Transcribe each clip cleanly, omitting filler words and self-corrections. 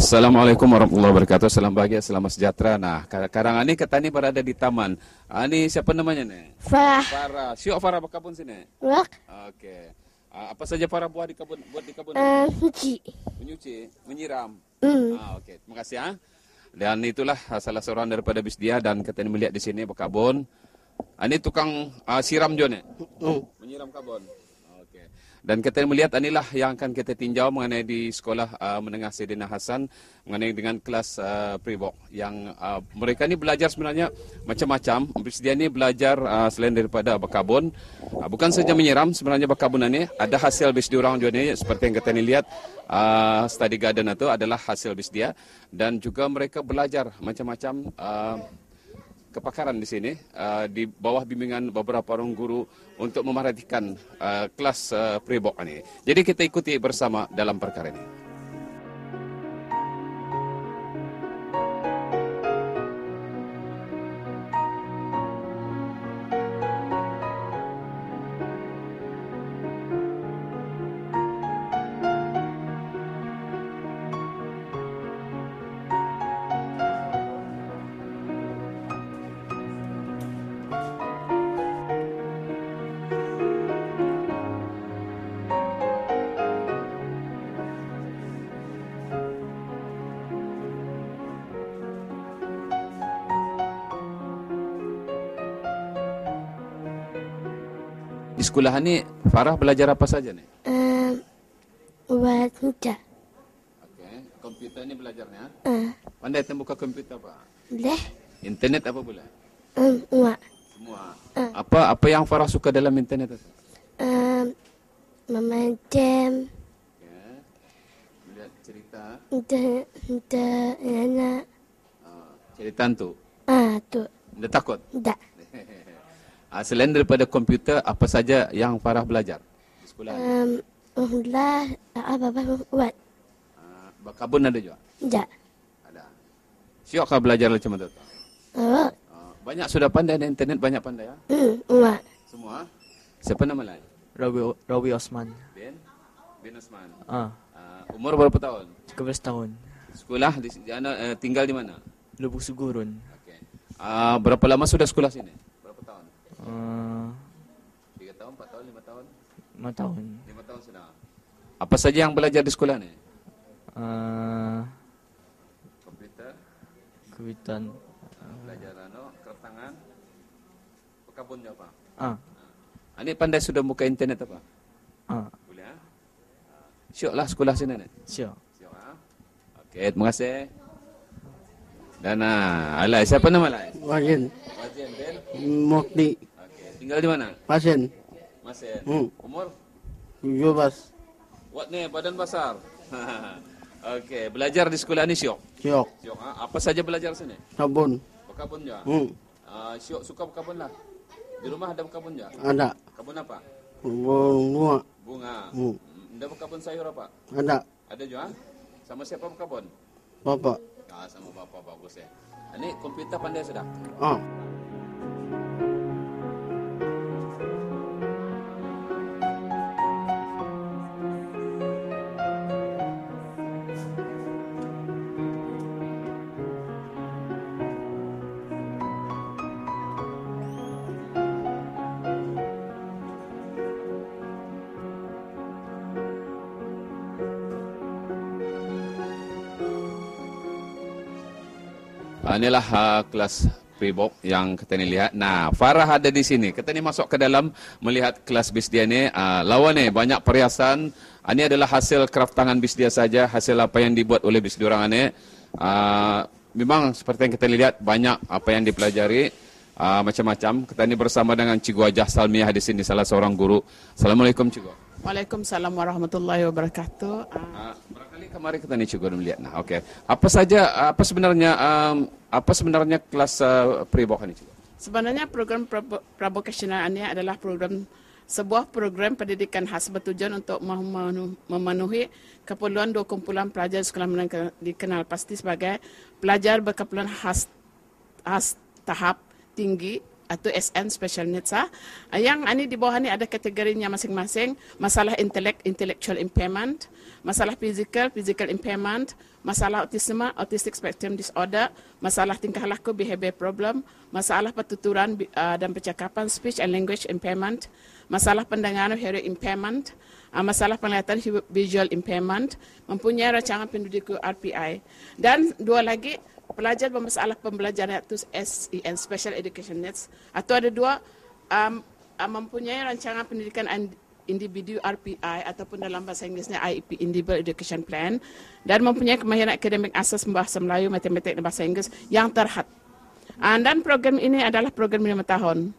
Assalamualaikum warahmatullahi wabarakatuh. Salam bahagia, selamat sejahtera. Nah, kadang ini kita ni berada di taman. Ini siapa namanya ni? Farah. Farah. Syuk Farah berkebun sini. Wak. Okey. Apa saja Farah buat di kebun? Nyuci. Menyuci, menyiram. Hmm. Okey. Terima kasih ya. Dan itulah salah seorang daripada Bisdia dan kita ni melihat di sini berkebun. Ini tukang siram jo ni. Menyiram kebun. Okey. Dan kita melihat inilah yang akan kita tinjau mengenai di sekolah menengah Saidina Hasan mengenai dengan kelas pre-box yang mereka ni belajar sebenarnya macam-macam. Bisdia ni belajar selain daripada berkebun, bukan saja menyiram, sebenarnya berkebun ini ada hasil bisdia orang juga ni seperti yang kita ni lihat study garden itu adalah hasil bisdia dan juga mereka belajar macam-macam kepakaran di sini di bawah bimbingan beberapa orang guru untuk memerhatikan kelas pre-box ini. Jadi kita ikuti bersama dalam perkara ini. Di sekolah ini Farah belajar apa saja nih? Buat muda. Okey, komputer ini belajarnya. Pandai buka komputer apa? Boleh. Internet apa boleh? Wak. Semua. Apa yang Farah suka dalam internet itu? Memain game. Okay. Melihat cerita. Untuk anak. Cerita tu. Tu. Anda takut? Tak. Selain daripada komputer, apa saja yang Farah belajar di sekolah? Alhamdulillah, apa buat? Berkebun ada juga? Tak. Ada. Syok kau belajar macam mana tu? Oh. Banyak sudah pandai di internet, banyak pandai ya? Wak. Semua? Siapa nama lain? Rawi Osman. Bin Osman. Umur Umur berapa tahun? 13 tahun. Sekolah tinggal di mana? Lubuk Sugurun. Okay. Berapa lama sudah sekolah sini? Berapa tahun? 3 tahun, 4 tahun, 5 tahun? 5 tahun. 5 tahun sudah. Apa saja yang belajar di sekolah ni? Komputer, Kewitan. belajar kerap tangan, berkebun apa? Ini pandai sudah buka internet apa? Boleh ya? Syoklah sekolah sini ni. Syok. Syok ha? Okey, terima kasih. Dan alai siapa nama lain? Wajen. Wajen bin Mukti. Okey, tinggal di mana? Pasien. Masen. Umur? 17. Wak ni badan besar. Okey, belajar di sekolah ni syok. Syok. Syok ha? Apa saja belajar sini? Sabun. Berkebun juga. Syok suka berkebun lah. Di rumah ada berkebun juga? Ada. Kebun apa? Bunga. Bunga. Ada berkebun sayur apa? Ada. Ada juga? Sama siapa berkebun? Bapak. Sama bapa bagus ya. Ini komputer pandai sudah. Inilah kelas pre-box yang kita ni lihat. Nah, Farah ada di sini. Kita ni masuk ke dalam melihat kelas bisdia ni. Lawan ni banyak perhiasan. Ini adalah hasil kraft tangan bisdia saja, hasil apa yang dibuat oleh bisdia orang ni. Memang seperti yang kita lihat banyak apa yang dipelajari macam-macam. Kita ni bersama dengan Cikgu Ajah Salmiah di sini, salah seorang guru. Assalamualaikum Cikgu. Waalaikumsalam warahmatullahi wabarakatuh. Barangkali kemarin kita ni Cikgu melihat. Nah, okey. Apa sebenarnya kelas pre-box ini Cikgu? Sebenarnya program prabocational ini adalah sebuah program pendidikan khas bertujuan untuk memenuhi keperluan dua kumpulan pelajar sekolah menengah dikenal pasti sebagai pelajar berkeperluan khas tahap tinggi atau SN special needs yang ini di bawah ni ada kategorinya masing-masing. Masalah intellectual impairment, masalah physical impairment, masalah autism, autistic spectrum disorder, masalah tingkah laku behavior problem, masalah pertuturan dan percakapan speech and language impairment, masalah pendengaran hearing impairment, masalah penglihatan visual impairment, mempunyai rancangan pendidik RPI. Dan dua lagi, pelajar bermasalah pembelajaran itu SEN, Special Education Needs, atau ada dua mempunyai rancangan pendidikan individu RPI ataupun dalam bahasa Inggerisnya IEP, Individual Education Plan, dan mempunyai kemahiran akademik asas bahasa Melayu, matematik dan bahasa Inggeris yang terhad. Dan program ini adalah program 5 tahun.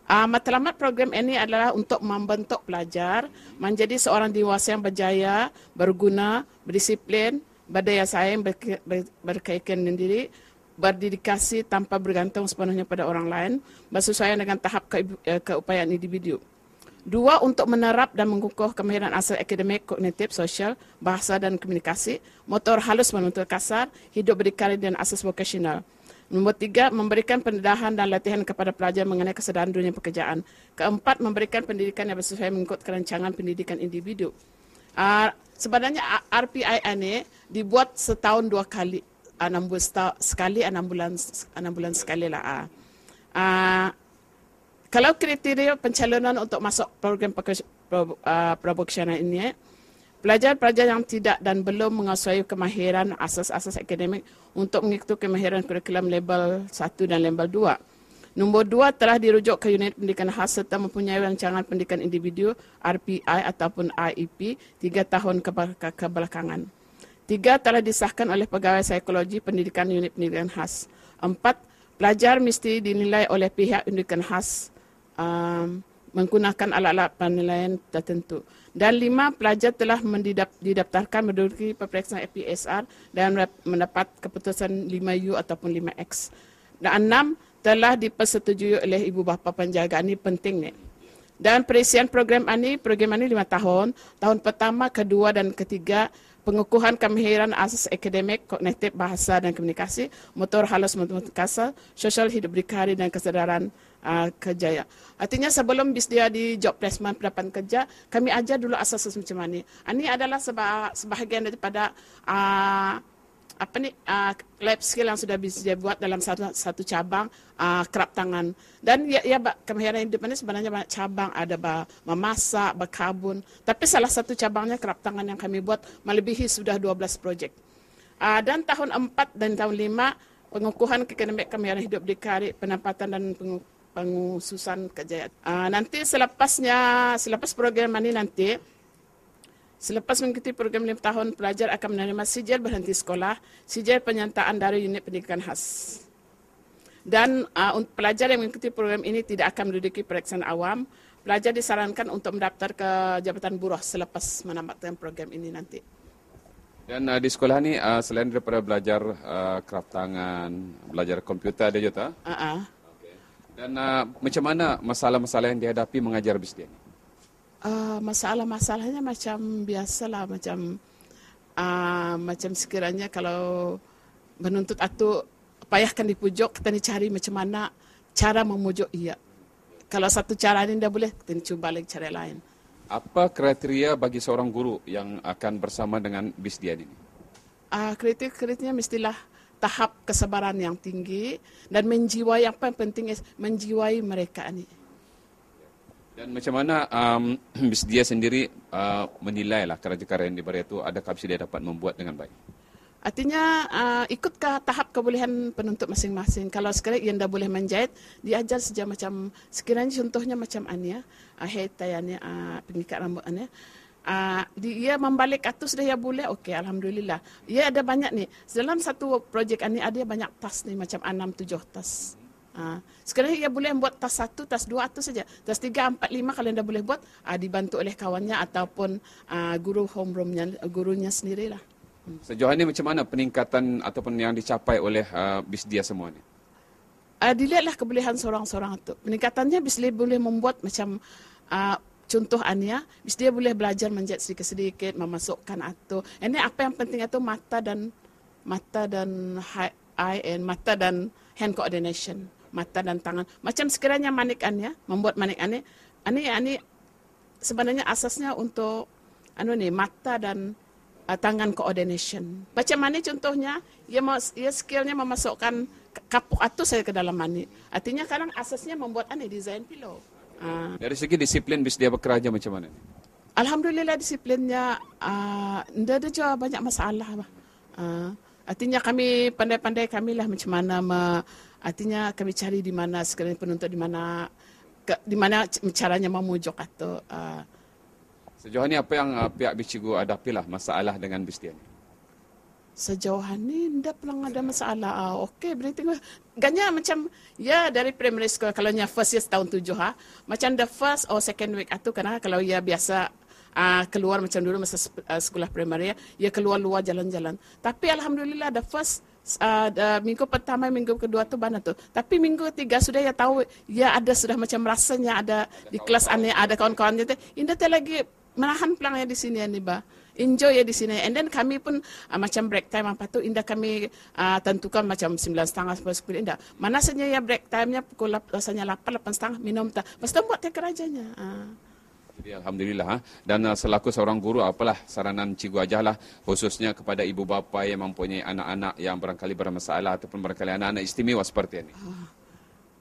Matlamat program ini adalah untuk membentuk pelajar menjadi seorang dewasa yang berjaya, berguna, berdisiplin, berdaya saing, berkeyakinan diri, berdedikasi tanpa bergantung sepenuhnya pada orang lain, bersesuaian dengan tahap keupayaan individu. Dua, untuk menerap dan mengukuh kemahiran asal akademik, kognitif, sosial, bahasa dan komunikasi, motor halus menutur kasar, hidup berdikari dan asas vokasional. Nombor 3, memberikan pendedahan dan latihan kepada pelajar mengenai kesedaran dunia pekerjaan. Keempat, memberikan pendidikan yang sesuai mengikut kerancangan pendidikan individu. Sebenarnya RPI ini dibuat setahun 2 kali, 6 bulan sekali lah. Kalau kriteria pencalonan untuk masuk program provokasional ini, pelajar-pelajar yang tidak dan belum menguasai kemahiran asas-asas akademik untuk mengikuti kemahiran kurikulum level 1 dan level 2. Nombor 2, telah dirujuk ke unit pendidikan khas serta mempunyai rancangan pendidikan individu RPI ataupun IEP 3 tahun kebelakangan. 3, telah disahkan oleh pegawai psikologi pendidikan unit pendidikan khas. 4, pelajar mesti dinilai oleh pihak pendidikan khas menggunakan alat-alat penilaian tertentu. Dan 5, pelajar telah didaftarkan menduduki peperiksaan FPSR dan mendapat keputusan 5U ataupun 5X. Dan 6, telah dipersetujui oleh ibu bapa penjaga. Ini penting ni. Dan perisian program ini 5 tahun. Tahun pertama, kedua dan ketiga, pengukuhan kemahiran asas akademik, kognitif, bahasa dan komunikasi, motor halus menutur kasar, sosial hidup berdikari dan kesedaran kerja. Artinya sebelum dia di job placement pendapat kerja, kami ajar dulu asas macam mana. Ini adalah sebahagian daripada lab skill yang sudah bisa dibuat dalam satu cabang kerap tangan. Dan kemahiran hidup ini sebenarnya banyak cabang, ada memasak, berkabun. Tapi salah satu cabangnya kerap tangan yang kami buat melebihi sudah 12 projek. Dan tahun 4 dan tahun 5, pengukuhan akademik kemahiran hidup berdikari, penempatan dan pengususan kejayaan. Nanti selepas program ini nanti, selepas mengikuti program 5 tahun, pelajar akan menerima sijil berhenti sekolah, sijil penyertaan dari unit pendidikan khas. Dan pelajar yang mengikuti program ini tidak akan menduduki pemeriksaan awam. Pelajar disarankan untuk mendaftar ke Jabatan Buruh selepas menamatkan program ini nanti. Dan di sekolah ni selain daripada belajar kraft tangan, belajar komputer ada juga? Dan macam mana masalah-masalah yang dihadapi mengajar bisnis ini? Masalah-masalahnya macam biasalah, macam sekiranya kalau menuntut atau payahkan dipujuk, kita ni cari macam mana cara memujuk ia. Kalau satu cara ini dah boleh, kita ni cuba lagi cara lain. Apa kriteria bagi seorang guru yang akan bersama dengan bisnis ini? Kriteria mestilah tahap kesabaran yang tinggi dan menjiwai, apa yang penting menjiwai mereka ni. Dan macam mana dia sendiri menilai lah kerja-kerja yang diberi itu, adakah dia dapat membuat dengan baik? Artinya ikut ke tahap kebolehan penuntut masing-masing. Kalau sekali yang dah boleh menjahit, diajar saja macam, sekiranya contohnya macam Ania, tayannya pengikat rambut Ania. Dia membalik atas sudah ya boleh, okey, alhamdulillah. Ia ada banyak ni. Dalam satu projek ini ada banyak tas ni, macam 6-7 tas. Sekarang ia boleh buat tas 1, tas 2 itu saja. Tas 3, 4, 5 kalau anda boleh buat, dibantu oleh kawannya ataupun guru homeroomnya, gurunya sendirilah. Sejauh ini macam mana peningkatan ataupun yang dicapai oleh bis dia semua ni? Dilihatlah kebolehan seorang-seorang itu. Peningkatannya bis dia boleh membuat macam contoh Ania, bis dia boleh belajar menjahit sedikit-sedikit, memasukkan atau. Ini apa yang penting itu mata dan hand coordination. mata dan tangan. Macam sekiranya manik ya, membuat manik ani sebenarnya asasnya untuk mata dan tangan coordination. Macam mana contohnya, ia skillnya memasukkan kapuk atus saya ke dalam manik. Artinya kadang asasnya membuat desain pillow. Dari segi disiplin bis dia bekerja macam mana? Alhamdulillah disiplinnya tidak ada juga banyak masalah. Artinya kami pandai-pandai kami lah macam mana artinya kami cari di mana sekiranya penuntut di mana caranya memujuk atau Sejauh ini apa yang pihak Biscigu hadapi lah masalah dengan bis dia ni? sejauh ini tidak pernah ada masalah. Okey, berarti ganya macam dari primary school kalau first year tahun 7 macam the first or second week itu karena kalau biasa keluar macam dulu masa sekolah primary ia keluar luar jalan-jalan. Tapi alhamdulillah the first minggu pertama, minggu kedua tu mana tu. Tapi minggu ketiga sudah tahu ada sudah macam rasanya ada di kelas ada kawan-kawannya tu. Indah lagi menahan pelangnya di sini enjoy di sini. And then kami pun macam break time apa tu indah kami tentukan macam 9:30 10 indah. Mana saja break time-nya pukul rasanya 8:30 minum tak. Pasti buat kerajanya. Jadi alhamdulillah dan selaku seorang guru apalah saranan Cikgu Hajah lah khususnya kepada ibu bapa yang mempunyai anak-anak yang barangkali bermasalah ataupun barangkali anak-anak istimewa seperti ini.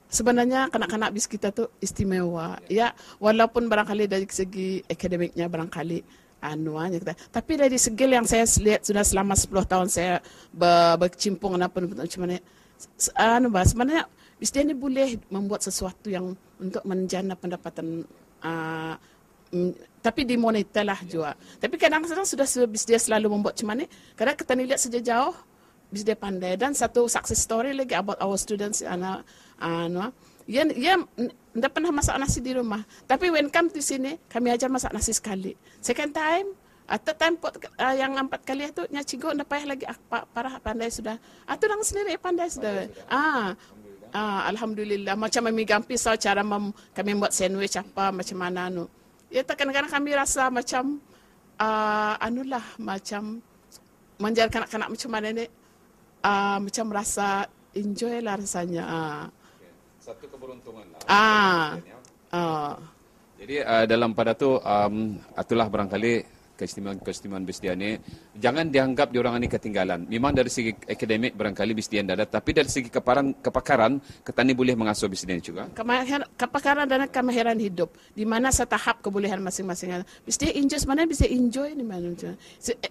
Sebenarnya kanak-kanak bis kita tu istimewa. Ya, walaupun barangkali dari segi akademiknya barangkali tapi dari segi yang saya lihat sudah selama 10 tahun saya bercimpung sebenarnya bis dia ni boleh membuat sesuatu yang untuk menjana pendapatan tapi dimonitor lah juga. Tapi kadang-kadang sudah bis dia selalu membuat macam mana. Kadang kita lihat sejak jauh bis dia pandai. Dan satu success story lagi about our students ia tidak pernah masak nasi di rumah. Tapi when come to sini kami ajar masak nasi sekali. Second time atau time yang 4 kali itu Cikgu tidak payah lagi parah pandai sudah. Atau orang sendiri pandai sudah. Alhamdulillah macam memegang pisau cara kami buat sandwich apa macam mana Ya kadang-kadang kami rasa macam macam menjaga kanak-kanak macam mana ni macam rasa enjoy lah rasanya. Satu keberuntungan lah. Jadi dalam pada tu itulah barangkali keistimewaan bis dia ni jangan dianggap diorang ini ketinggalan. Memang dari segi akademik barangkali bis dia ada, tapi dari segi kepakaran ketani boleh mengasuh bis dia juga. Kepakaran dan kemahiran hidup di mana setahap kebolehan masing-masing. Bis dia enjoy mana bisa enjoy di mana.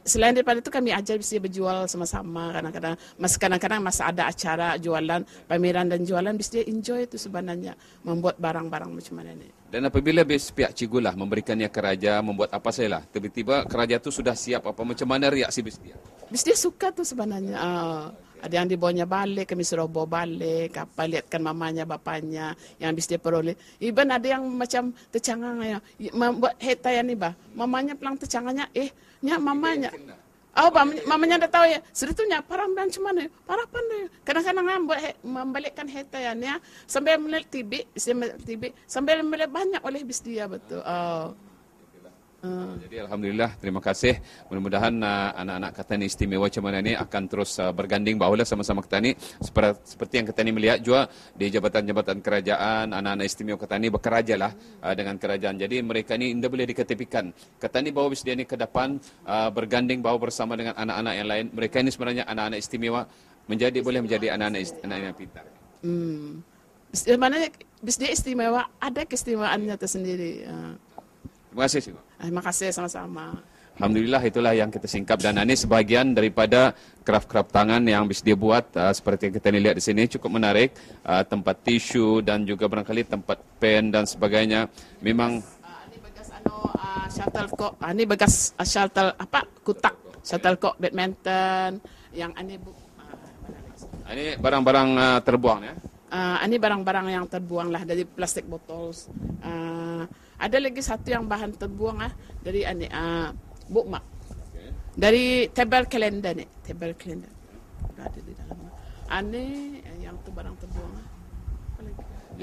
Selain daripada itu kami ajar bis dia berjual sama-sama kadang-kadang masa ada acara jualan, pameran dan jualan bis dia enjoy itu sebenarnya membuat barang-barang macam mana ni. Dan apabila pihak Cikgu lah memberikannya keraja membuat apa saya lah, tiba-tiba keraja tu sudah siap apa macam mana reaksi bis dia? Bis dia suka tu sebenarnya. Ada yang dibawanya balik, kami suruh bawa balik, lihatkan mamanya, bapaknya, yang bis dia peroleh. Even ada yang macam tercangang ya, membuat hetayan ni mamanya pelang tercangangnya, mamanya. Mamanya dah tahu ya, sebetulnya parah macam mana? Parah pandai. Kadang-kadang membalikkan hetayan ya, sambil melihat TV, sambil melihat banyak oleh bis dia betul. Jadi alhamdulillah, terima kasih. Mudah-mudahan anak-anak Ketani istimewa macam mana ni akan terus berganding bahulah sama-sama Ketani. Seperti yang Ketani melihat juga di jabatan-jabatan kerajaan, anak-anak istimewa Ketani bekerja lah dengan kerajaan. Jadi mereka ni tidak boleh diketepikan. Ketani bawa bis dia ni ke depan berganding bahu bersama dengan anak-anak yang lain. Mereka ini sebenarnya anak-anak istimewa boleh menjadi anak-anak yang pintar. Bis dia istimewa, ada keistimewaannya tersendiri. Terima kasih Cikgu. Terima kasih sama-sama. Alhamdulillah itulah yang kita singkap dan ini sebahagian daripada kraft-kraft tangan yang bisa dia buat seperti yang kita lihat di sini cukup menarik, tempat tisu dan juga barangkali tempat pen dan sebagainya. Memang ini bekas shuttlecock, ini bekas kutak shuttlecock badminton yang ini barang-barang terbuang ya. Ini barang-barang yang terbuang lah dari plastik bottles. Ada lagi satu yang bahan terbuang dari bookmark. Dari table calendar ni, table calendar. Ada di dalam. Yang tu barang terbuang.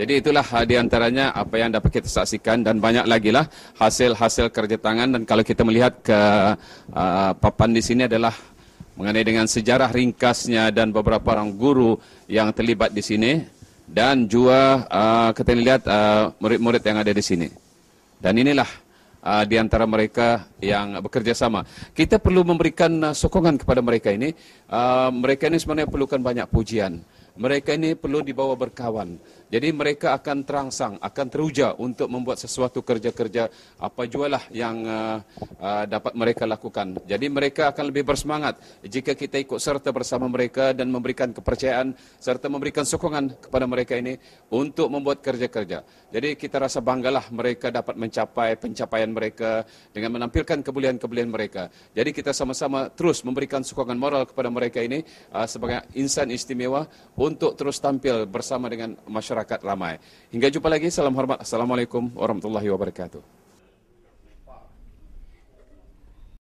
Jadi itulah di antaranya apa yang dapat kita saksikan dan banyak lagi lah hasil-hasil kerja tangan dan kalau kita melihat ke papan di sini adalah mengenai dengan sejarah ringkasnya dan beberapa orang guru yang terlibat di sini dan juga kita lihat murid-murid yang ada di sini. Dan inilah di antara mereka yang bekerja sama. Kita perlu memberikan sokongan kepada mereka ini. Mereka ini sebenarnya perlukan banyak pujian. Mereka ini perlu dibawa berkawan. Jadi mereka akan terangsang, akan teruja untuk membuat sesuatu kerja-kerja apa jualah yang dapat mereka lakukan. Jadi mereka akan lebih bersemangat jika kita ikut serta bersama mereka dan memberikan kepercayaan serta memberikan sokongan kepada mereka ini untuk membuat kerja-kerja. Jadi kita rasa banggalah mereka dapat mencapai pencapaian mereka dengan menampilkan kebolehan-kebolehan mereka. Jadi kita sama-sama terus memberikan sokongan moral kepada mereka ini sebagai insan istimewa untuk terus tampil bersama dengan masyarakat ramai. Hingga jumpa lagi, salam hormat. Assalamualaikum warahmatullahi wabarakatuh.